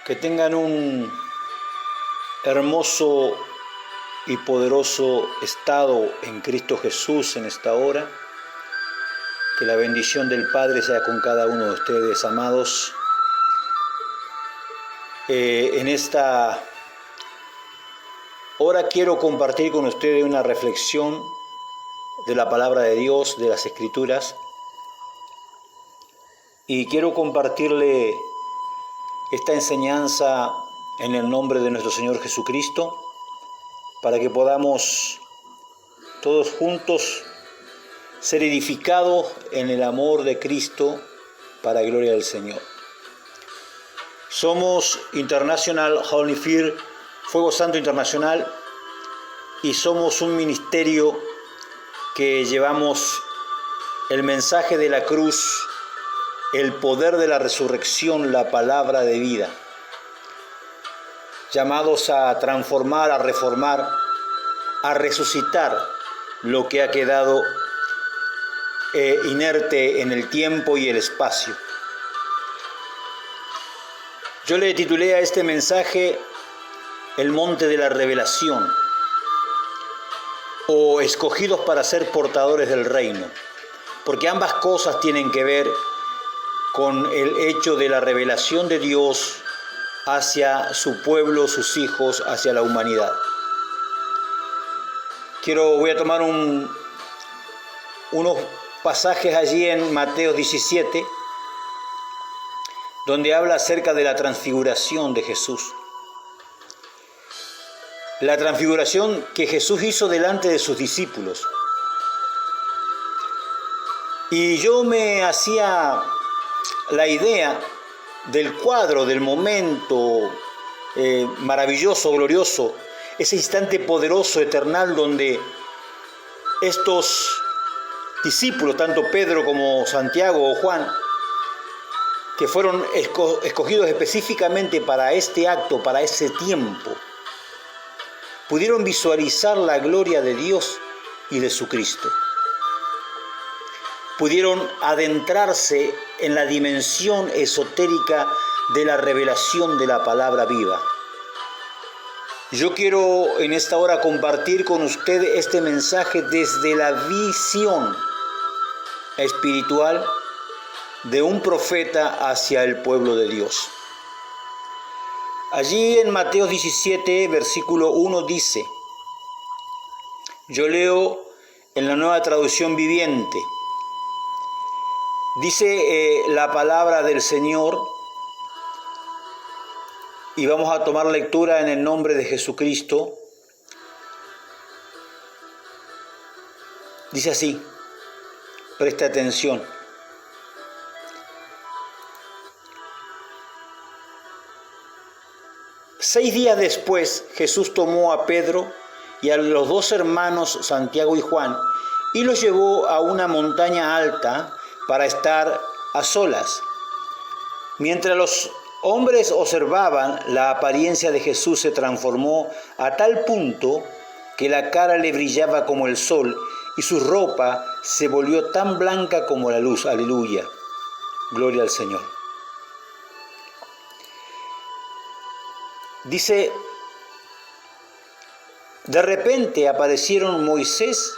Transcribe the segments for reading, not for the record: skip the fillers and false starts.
Que tengan un hermoso y poderoso estado en Cristo Jesús en esta hora. Que la bendición del Padre sea con cada uno de ustedes, amados. En esta hora quiero compartir con ustedes una reflexión de la palabra de Dios, de las Escrituras. Y quiero compartirle esta enseñanza en el nombre de nuestro Señor Jesucristo, para que podamos todos juntos ser edificados en el amor de Cristo para gloria del Señor. Somos International Holy Fire, Fuego Santo Internacional, y somos un ministerio que llevamos el mensaje de la cruz, el poder de la resurrección, la palabra de vida, llamados a transformar, a reformar, a resucitar lo que ha quedado inerte en el tiempo y el espacio. Yo le titulé a este mensaje El Monte de la Revelación, o escogidos para ser portadores del reino, porque ambas cosas tienen que ver con el hecho de la revelación de Dios hacia su pueblo, sus hijos, hacia la humanidad. Voy a tomar unos pasajes allí en Mateo 17, donde habla acerca de la transfiguración de Jesús. La transfiguración que Jesús hizo delante de sus discípulos. Y yo me hacía la idea del cuadro, del momento maravilloso, glorioso, ese instante poderoso, eternal, donde estos discípulos, tanto Pedro como Santiago o Juan, que fueron escogidos específicamente para este acto, para ese tiempo, pudieron visualizar la gloria de Dios y de su Cristo. Pudieron adentrarse en la dimensión esotérica de la revelación de la palabra viva. Yo quiero en esta hora compartir con usted este mensaje desde la visión espiritual de un profeta hacia el pueblo de Dios. Allí en Mateo 17, versículo 1 dice, yo leo en la Nueva Traducción Viviente, dice la palabra del Señor, y vamos a tomar lectura en el nombre de Jesucristo. Dice así, presta atención. Seis días después, Jesús tomó a Pedro y a los dos hermanos Santiago y Juan y los llevó a una montaña alta para estar a solas. Mientras los hombres observaban, la apariencia de Jesús se transformó a tal punto que la cara le brillaba como el sol y su ropa se volvió tan blanca como la luz. Aleluya. Gloria al Señor. Dice, de repente aparecieron Moisés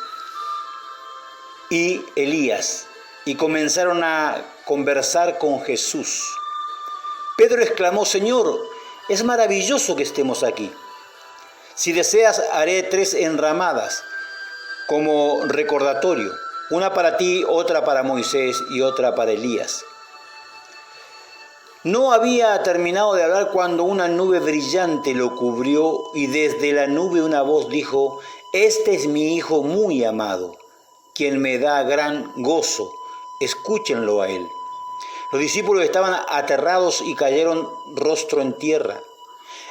y Elías y comenzaron a conversar con Jesús. Pedro exclamó, Señor, es maravilloso que estemos aquí. Si deseas, haré 3 enramadas como recordatorio, una para ti, otra para Moisés y otra para Elías. No había terminado de hablar cuando una nube brillante lo cubrió y desde la nube una voz dijo, este es mi Hijo muy amado, quien me da gran gozo, escúchenlo a él. Los discípulos estaban aterrados y cayeron rostro en tierra.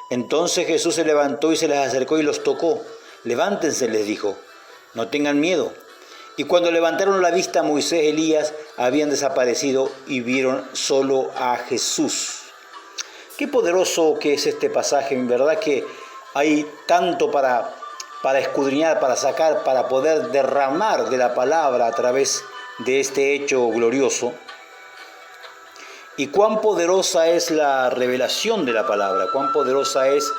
Entonces Jesús se levantó y se les acercó y los tocó. Levántense, les dijo, no tengan miedo. Y cuando levantaron la vista, Moisés y Elías habían desaparecido y vieron solo a Jesús. Qué poderoso que es este pasaje, en verdad que hay tanto para escudriñar, para sacar, para poder derramar de la palabra a través de este hecho glorioso. Y cuán poderosa es la revelación de la palabra, cuán poderosa es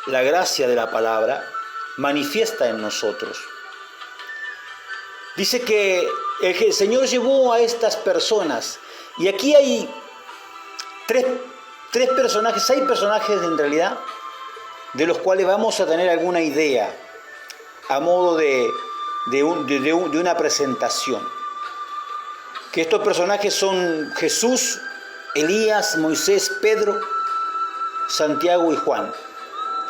la gracia de la palabra manifiesta en nosotros. Dice que el Señor llevó a estas personas, y aquí hay tres personajes, 6 personajes en realidad, de los cuales vamos a tener alguna idea a modo de una presentación. Que estos personajes son Jesús, Elías, Moisés, Pedro, Santiago y Juan.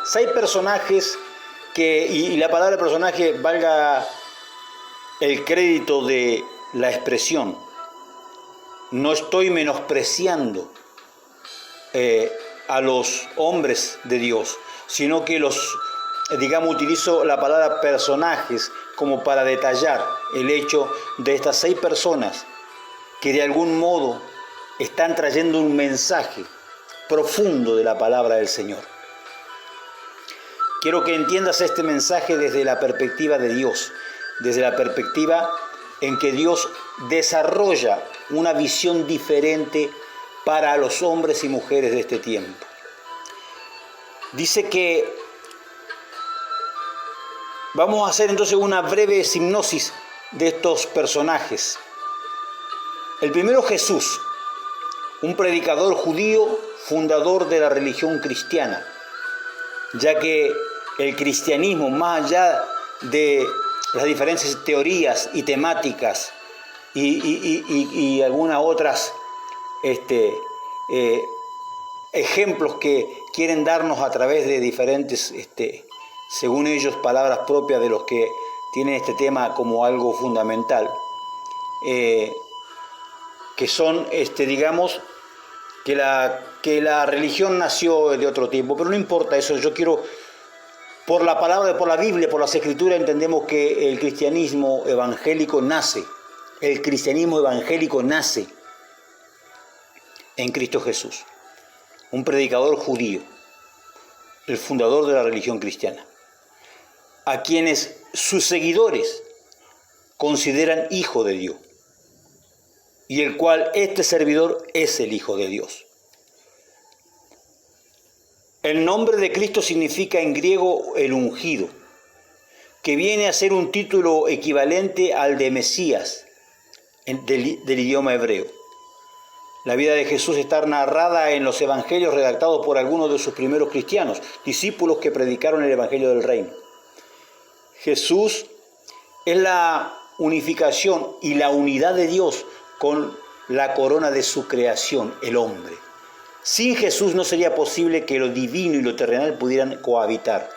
6 personajes que, y la palabra personaje valga el crédito de la expresión. No estoy menospreciando a los hombres de Dios, sino que utilizo la palabra personajes como para detallar el hecho de estas 6 personas que de algún modo están trayendo un mensaje profundo de la palabra del Señor. Quiero que entiendas este mensaje desde la perspectiva de Dios, desde la perspectiva en que Dios desarrolla una visión diferente para los hombres y mujeres de este tiempo. Dice que vamos a hacer entonces una breve hipnosis de estos personajes. El primero, Jesús, un predicador judío, fundador de la religión cristiana, ya que el cristianismo, más allá de las diferentes teorías y temáticas y algunas otras ejemplos que quieren darnos a través de diferentes, según ellos, palabras propias de los que tienen este tema como algo fundamental, que son, digamos, que la religión nació de otro tiempo, pero no importa eso. Yo quiero, por la palabra, por la Biblia, por las Escrituras, entendemos que el cristianismo evangélico nace en Cristo Jesús, un predicador judío, el fundador de la religión cristiana, a quienes sus seguidores consideran hijo de Dios, y el cual este servidor es el Hijo de Dios. El nombre de Cristo significa en griego el ungido, que viene a ser un título equivalente al de Mesías del idioma hebreo. La vida de Jesús está narrada en los evangelios redactados por algunos de sus primeros cristianos, discípulos que predicaron el evangelio del reino. Jesús es la unificación y la unidad de Dios con la corona de su creación, el hombre. Sin Jesús no sería posible que lo divino y lo terrenal pudieran cohabitar.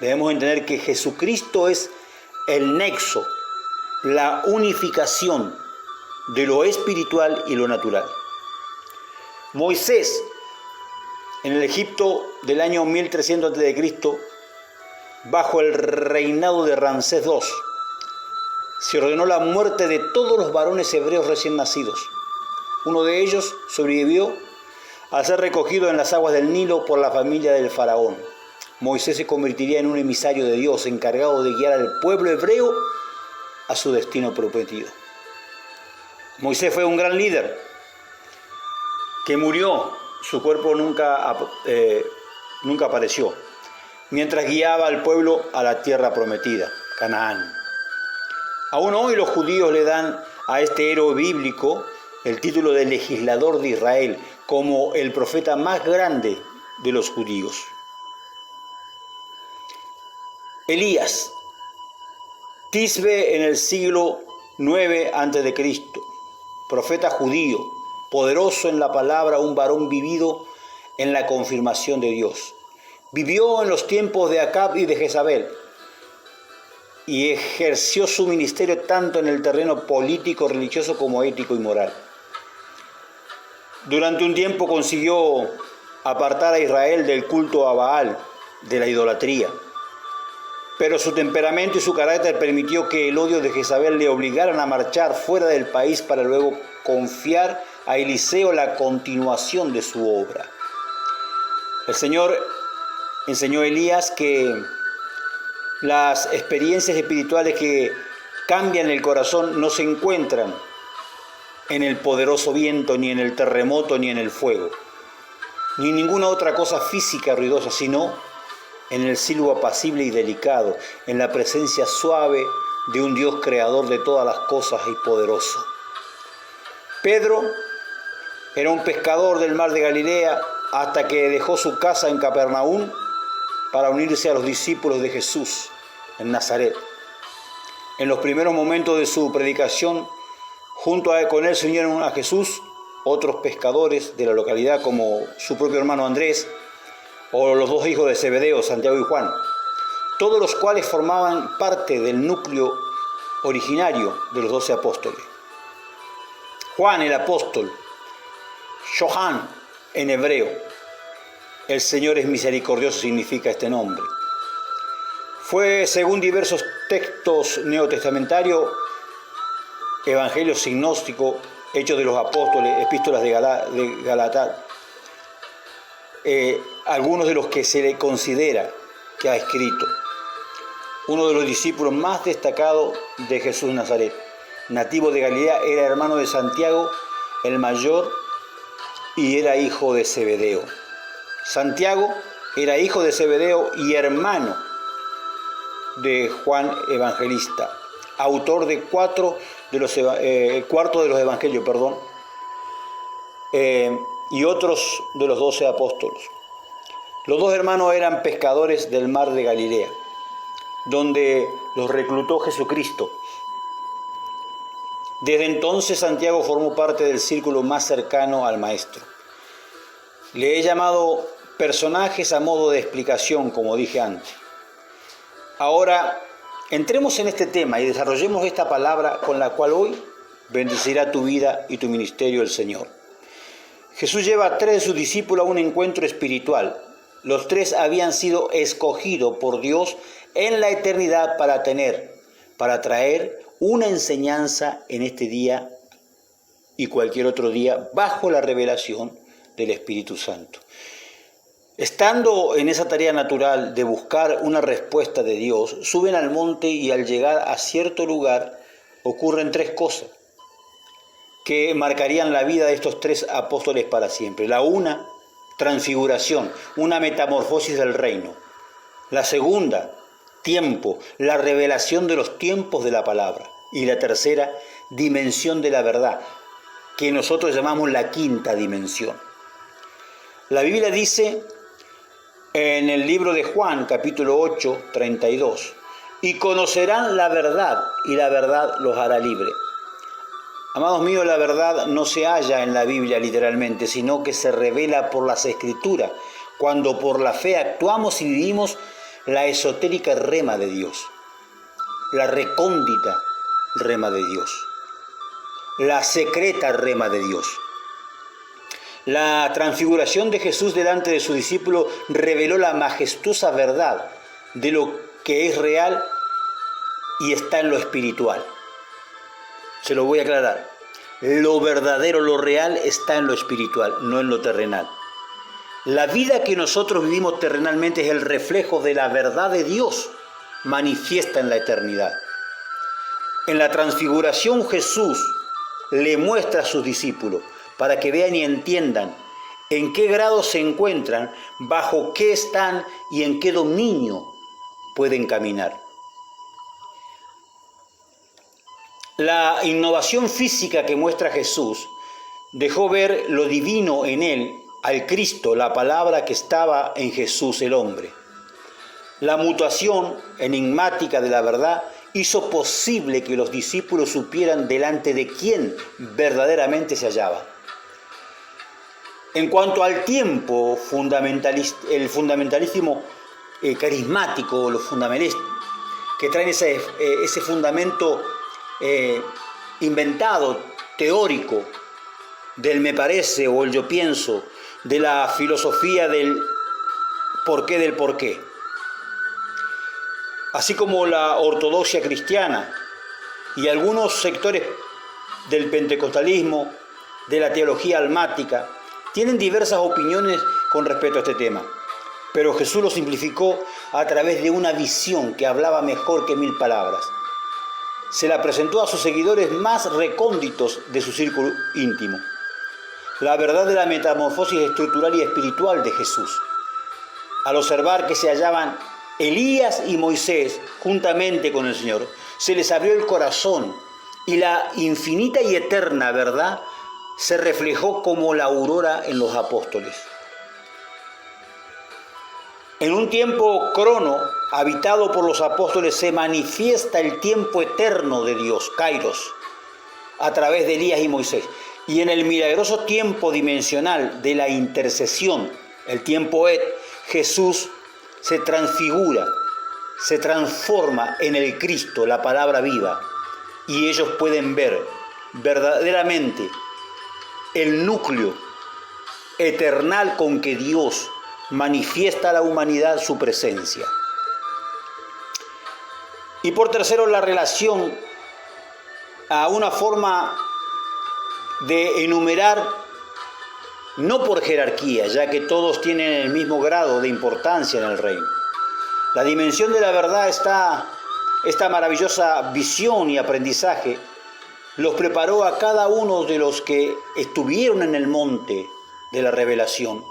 Debemos entender que Jesucristo es el nexo, la unificación de lo espiritual y lo natural. Moisés, en el Egipto del año 1300 a.C., bajo el reinado de Ramsés II, se ordenó la muerte de todos los varones hebreos recién nacidos. Uno de ellos sobrevivió al ser recogido en las aguas del Nilo por la familia del faraón. Moisés se convertiría en un emisario de Dios, encargado de guiar al pueblo hebreo a su destino prometido. Moisés fue un gran líder que murió, su cuerpo nunca apareció, mientras guiaba al pueblo a la tierra prometida, Canaán. Aún hoy los judíos le dan a este héroe bíblico el título de legislador de Israel, como el profeta más grande de los judíos. Elías, Tisbe en el siglo 9 a.C., profeta judío, poderoso en la palabra, un varón vivido en la confirmación de Dios. Vivió en los tiempos de Acab y de Jezabel y ejerció su ministerio tanto en el terreno político, religioso como ético y moral. Durante un tiempo consiguió apartar a Israel del culto a Baal, de la idolatría. Pero su temperamento y su carácter permitió que el odio de Jezabel le obligaran a marchar fuera del país para luego confiar a Eliseo la continuación de su obra. El Señor enseñó a Elías que las experiencias espirituales que cambian el corazón no se encuentran en el poderoso viento, ni en el terremoto, ni en el fuego, ni ninguna otra cosa física ruidosa, sino en el silbo apacible y delicado, en la presencia suave de un Dios creador de todas las cosas y poderoso. Pedro era un pescador del mar de Galilea hasta que dejó su casa en Capernaum para unirse a los discípulos de Jesús en Nazaret. En los primeros momentos de su predicación, con él se unieron a Jesús otros pescadores de la localidad, como su propio hermano Andrés, o los dos hijos de Zebedeo, Santiago y Juan, todos los cuales formaban parte del núcleo originario de los 12 apóstoles. Juan el apóstol, Johan en hebreo, el Señor es misericordioso significa este nombre. Fue, según diversos textos neotestamentarios, evangelios sinópticos, Hechos de los Apóstoles, epístolas de Galatá, algunos de los que se le considera que ha escrito. Uno de los discípulos más destacados de Jesús de Nazaret, nativo de Galilea, era hermano de Santiago, el mayor, y era hijo de Zebedeo. Santiago era hijo de Zebedeo y hermano de Juan Evangelista, autor de cuarto de los evangelios, y otros de los 12 apóstoles. Los dos hermanos eran pescadores del mar de Galilea, donde los reclutó Jesucristo. Desde entonces Santiago formó parte del círculo más cercano al Maestro. Le he llamado personajes a modo de explicación, como dije antes. Ahora, entremos en este tema y desarrollemos esta palabra con la cual hoy bendecirá tu vida y tu ministerio el Señor. Jesús lleva a 3 de sus discípulos a un encuentro espiritual. Los 3 habían sido escogidos por Dios en la eternidad para traer una enseñanza en este día y cualquier otro día bajo la revelación del Espíritu Santo. Estando en esa tarea natural de buscar una respuesta de Dios, suben al monte y al llegar a cierto lugar ocurren 3 cosas que marcarían la vida de estos 3 apóstoles para siempre. La una, transfiguración, una metamorfosis del reino. La segunda, tiempo, la revelación de los tiempos de la palabra. Y la tercera, dimensión de la verdad, que nosotros llamamos la quinta dimensión. La Biblia dice en el libro de Juan, capítulo 8, 32, y conocerán la verdad, y la verdad los hará libre. Amados míos, la verdad no se halla en la Biblia literalmente, sino que se revela por las Escrituras, cuando por la fe actuamos y vivimos la esotérica rema de Dios, la recóndita rema de Dios, la secreta rema de Dios. La transfiguración de Jesús delante de sus discípulos reveló la majestuosa verdad de lo que es real y está en lo espiritual. Se lo voy a aclarar. Lo verdadero, lo real está en lo espiritual, no en lo terrenal. La vida que nosotros vivimos terrenalmente es el reflejo de la verdad de Dios manifiesta en la eternidad. En la transfiguración Jesús le muestra a sus discípulos para que vean y entiendan en qué grado se encuentran, bajo qué están y en qué dominio pueden caminar. La innovación física que muestra Jesús dejó ver lo divino en él, al Cristo, la palabra que estaba en Jesús el hombre. La mutación enigmática de la verdad hizo posible que los discípulos supieran delante de quién verdaderamente se hallaba. En cuanto al tiempo, el fundamentalismo carismático, los fundamentalistas que traen ese fundamento inventado, teórico, del me parece o el yo pienso, de la filosofía del porqué del porqué. Así como la ortodoxia cristiana y algunos sectores del pentecostalismo, de la teología almática, tienen diversas opiniones con respecto a este tema, pero Jesús lo simplificó a través de una visión que hablaba mejor que 1000 palabras. se la presentó a sus seguidores más recónditos de su círculo íntimo. La verdad de la metamorfosis estructural y espiritual de Jesús. Al observar que se hallaban Elías y Moisés juntamente con el Señor, se les abrió el corazón y la infinita y eterna verdad se reflejó como la aurora en los apóstoles. En un tiempo crono, habitado por los apóstoles, se manifiesta el tiempo eterno de Dios, Kairos, a través de Elías y Moisés. Y en el milagroso tiempo dimensional de la intercesión, el tiempo Et, Jesús se transfigura, se transforma en el Cristo, la palabra viva, y ellos pueden ver verdaderamente el núcleo eternal con que Dios manifiesta a la humanidad su presencia. Y por tercero, la relación a una forma de enumerar, no por jerarquía, ya que todos tienen el mismo grado de importancia en el reino. La dimensión de la verdad esta maravillosa visión y aprendizaje los preparó a cada uno de los que estuvieron en el monte de la revelación.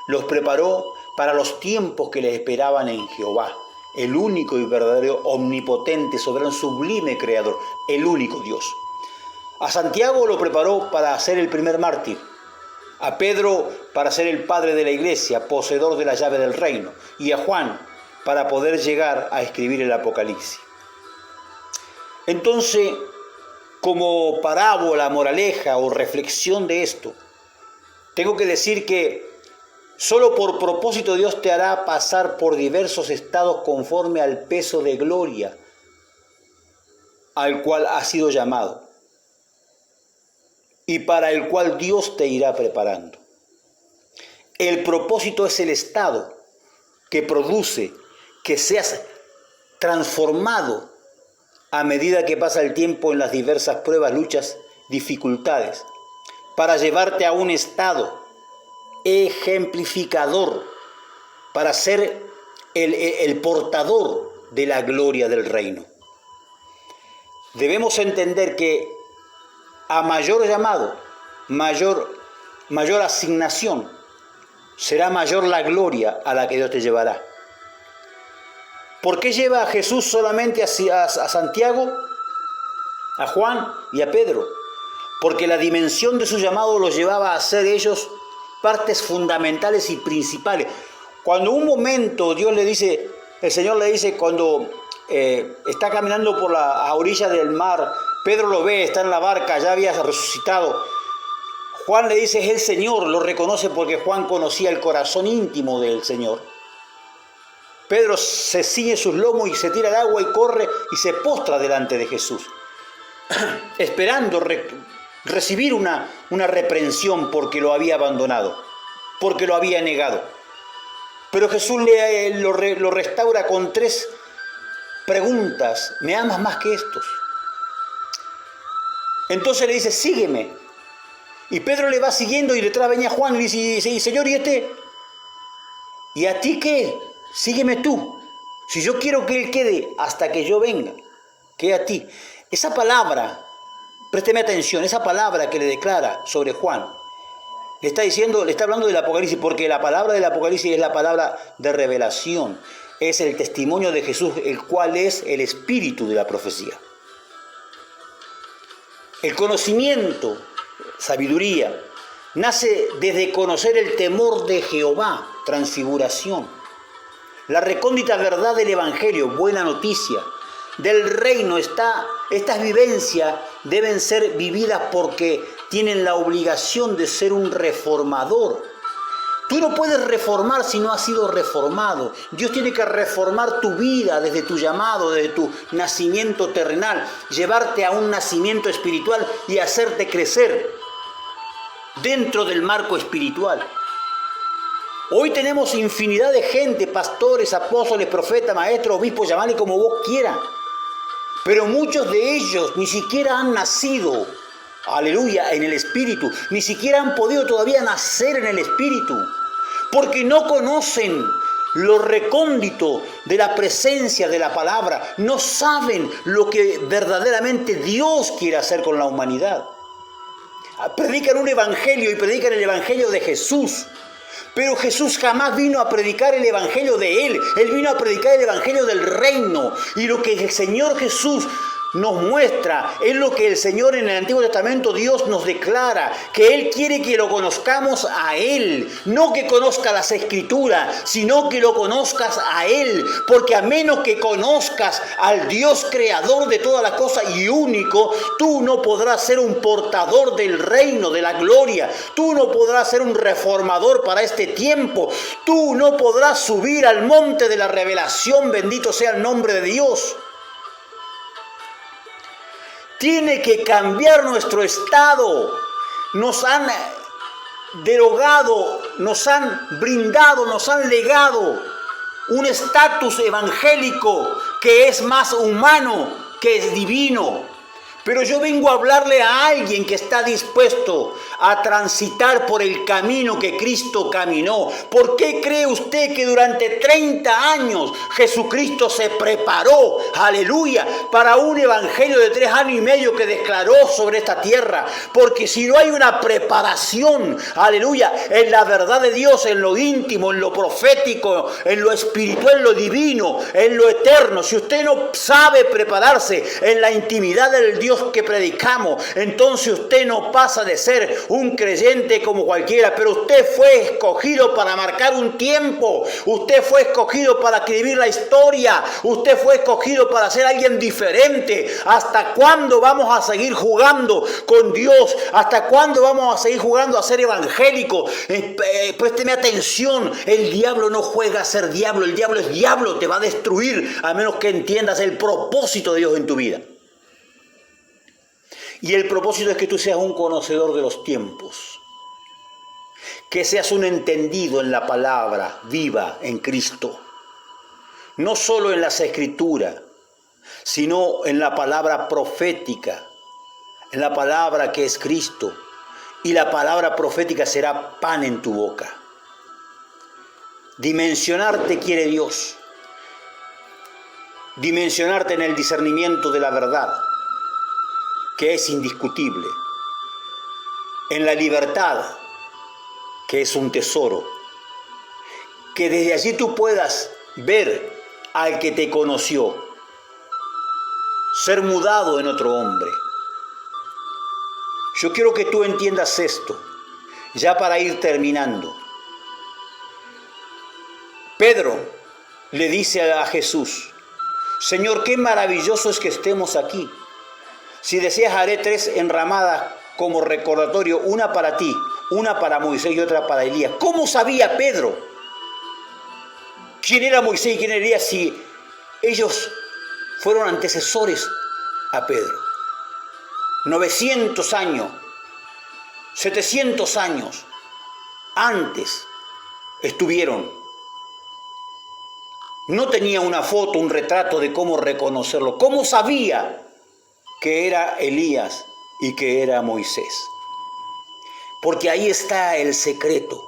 Los preparó para los tiempos que les esperaban en Jehová, el único y verdadero, omnipotente, soberano, sublime creador, el único Dios. A Santiago lo preparó para ser el primer mártir, a Pedro para ser el padre de la iglesia, poseedor de la llave del reino, y a Juan para poder llegar a escribir el Apocalipsis. Entonces, como parábola, moraleja o reflexión de esto, tengo que decir que solo por propósito Dios te hará pasar por diversos estados conforme al peso de gloria al cual has sido llamado y para el cual Dios te irá preparando. El propósito es el estado que produce que seas transformado a medida que pasa el tiempo en las diversas pruebas, luchas, dificultades, para llevarte a un estado ejemplificador, para ser el portador de la gloria del reino. Debemos entender que a mayor llamado, mayor asignación, será mayor la gloria a la que Dios te llevará. ¿Por qué lleva a Jesús solamente a Santiago, a Juan y a Pedro? Porque la dimensión de su llamado los llevaba a ser ellos partes fundamentales y principales. Cuando un momento el Señor le dice, cuando está caminando por a orilla del mar, Pedro lo ve, está en la barca, ya había resucitado. Juan le dice, es el Señor, lo reconoce porque Juan conocía el corazón íntimo del Señor. Pedro se ciñe sus lomos y se tira al agua y corre y se postra delante de Jesús, esperando recibir una reprensión porque lo había abandonado, porque lo había negado. Pero Jesús lo restaura con 3 preguntas. ¿Me amas más que estos? Entonces le dice, sígueme. Y Pedro le va siguiendo y detrás venía Juan y le dice, Señor, ¿y este? ¿Y a ti qué? Sígueme tú. Si yo quiero que él quede hasta que yo venga, que a ti. Esa palabra, présteme atención, esa palabra que le declara sobre Juan, le está hablando del Apocalipsis, porque la palabra del Apocalipsis es la palabra de revelación, es el testimonio de Jesús, el cual es el espíritu de la profecía. El conocimiento, sabiduría, nace desde conocer el temor de Jehová, transfiguración. La recóndita verdad del Evangelio, buena noticia, del reino, estas vivencias deben ser vividas porque tienen la obligación de ser un reformador. Tú no puedes reformar si no has sido reformado. Dios tiene que reformar tu vida desde tu llamado, desde tu nacimiento terrenal, llevarte a un nacimiento espiritual y hacerte crecer dentro del marco espiritual. Hoy tenemos infinidad de gente, pastores, apóstoles, profetas, maestros, obispos, llamadle como vos quieras. Pero muchos de ellos ni siquiera han nacido, aleluya, en el Espíritu. Ni siquiera han podido todavía nacer en el Espíritu. Porque no conocen lo recóndito de la presencia de la palabra. No saben lo que verdaderamente Dios quiere hacer con la humanidad. Predican un evangelio y predican el evangelio de Jesús. Pero Jesús jamás vino a predicar el evangelio de Él. Él vino a predicar el evangelio del reino. Y lo que el Señor Jesús nos muestra es lo que el Señor en el Antiguo Testamento Dios nos declara, que Él quiere que lo conozcamos a Él, no que conozca las Escrituras, sino que lo conozcas a Él, porque a menos que conozcas al Dios creador de todas las cosas y único, tú no podrás ser un portador del reino, de la gloria, tú no podrás ser un reformador para este tiempo, tú no podrás subir al monte de la revelación, bendito sea el nombre de Dios. Tiene que cambiar nuestro estado. Nos han derogado, nos han brindado, nos han legado un estatus evangélico que es más humano que es divino. Pero yo vengo a hablarle a alguien que está dispuesto a transitar por el camino que Cristo caminó. ¿Por qué cree usted que durante 30 años Jesucristo se preparó, aleluya, para un evangelio de 3 años y medio que declaró sobre esta tierra? Porque si no hay una preparación, aleluya, en la verdad de Dios, en lo íntimo, en lo profético, en lo espiritual, en lo divino, en lo eterno, si usted no sabe prepararse en la intimidad del Dios que predicamos, entonces usted no pasa de ser un creyente como cualquiera, pero usted fue escogido para marcar un tiempo, usted fue escogido para escribir la historia, usted fue escogido para ser alguien diferente. ¿Hasta cuándo vamos a seguir jugando con Dios? ¿Hasta cuándo vamos a seguir jugando a ser evangélicos? Présteme atención, el diablo no juega a ser diablo, el diablo es diablo, te va a destruir a menos que entiendas el propósito de Dios en tu vida. Y el propósito es que tú seas un conocedor de los tiempos, que seas un entendido en la palabra viva en Cristo, no solo en las Escrituras, sino en la palabra profética, en la palabra que es Cristo, y la palabra profética será pan en tu boca. Dimensionarte quiere Dios, dimensionarte en el discernimiento de la verdad, que es indiscutible, en la libertad, que es un tesoro, que desde allí tú puedas ver al que te conoció, ser mudado en otro hombre. Yo quiero que tú entiendas esto, ya para ir terminando. Pedro le dice a Jesús: Señor, qué maravilloso es que estemos aquí. Si deseas, haré 3 enramadas como recordatorio, una para ti, una para Moisés y otra para Elías. ¿Cómo sabía Pedro quién era Moisés y quién era Elías si ellos fueron antecesores a Pedro? 900 años, 700 años antes estuvieron. No tenía una foto, un retrato de cómo reconocerlo. ¿Cómo sabía que era Elías y que era Moisés? Porque ahí está el secreto.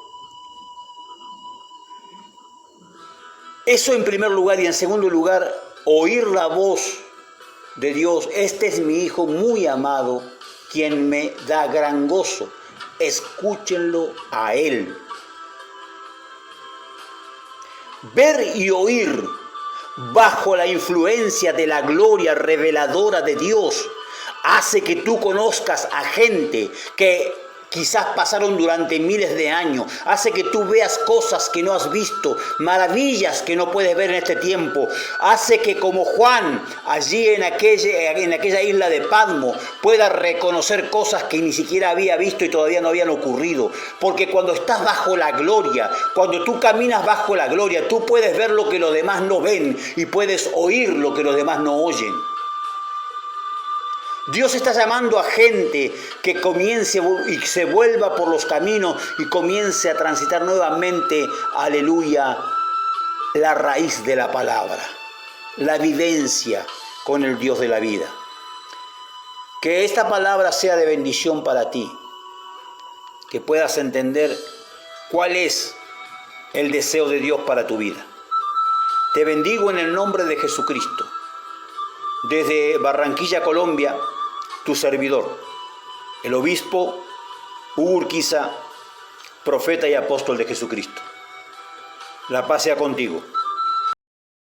Eso en primer lugar, y en segundo lugar, oír la voz de Dios. Este es mi Hijo muy amado, quien me da gran gozo. Escúchenlo a Él. Ver y oír bajo la influencia de la gloria reveladora de Dios hace que tú conozcas a gente que quizás pasaron durante miles de años, hace que tú veas cosas que no has visto, maravillas que no puedes ver en este tiempo, hace que como Juan allí en aquella isla de Patmos pueda reconocer cosas que ni siquiera había visto y todavía no habían ocurrido, porque cuando estás bajo la gloria, cuando tú caminas bajo la gloria, tú puedes ver lo que los demás no ven y puedes oír lo que los demás no oyen. Dios está llamando a gente que comience y se vuelva por los caminos y comience a transitar nuevamente, aleluya, la raíz de la palabra, la vivencia con el Dios de la vida. Que esta palabra sea de bendición para ti, que puedas entender cuál es el deseo de Dios para tu vida. Te bendigo en el nombre de Jesucristo. Desde Barranquilla, Colombia, tu servidor, el obispo Hugo Urquiza, profeta y apóstol de Jesucristo. La paz sea contigo.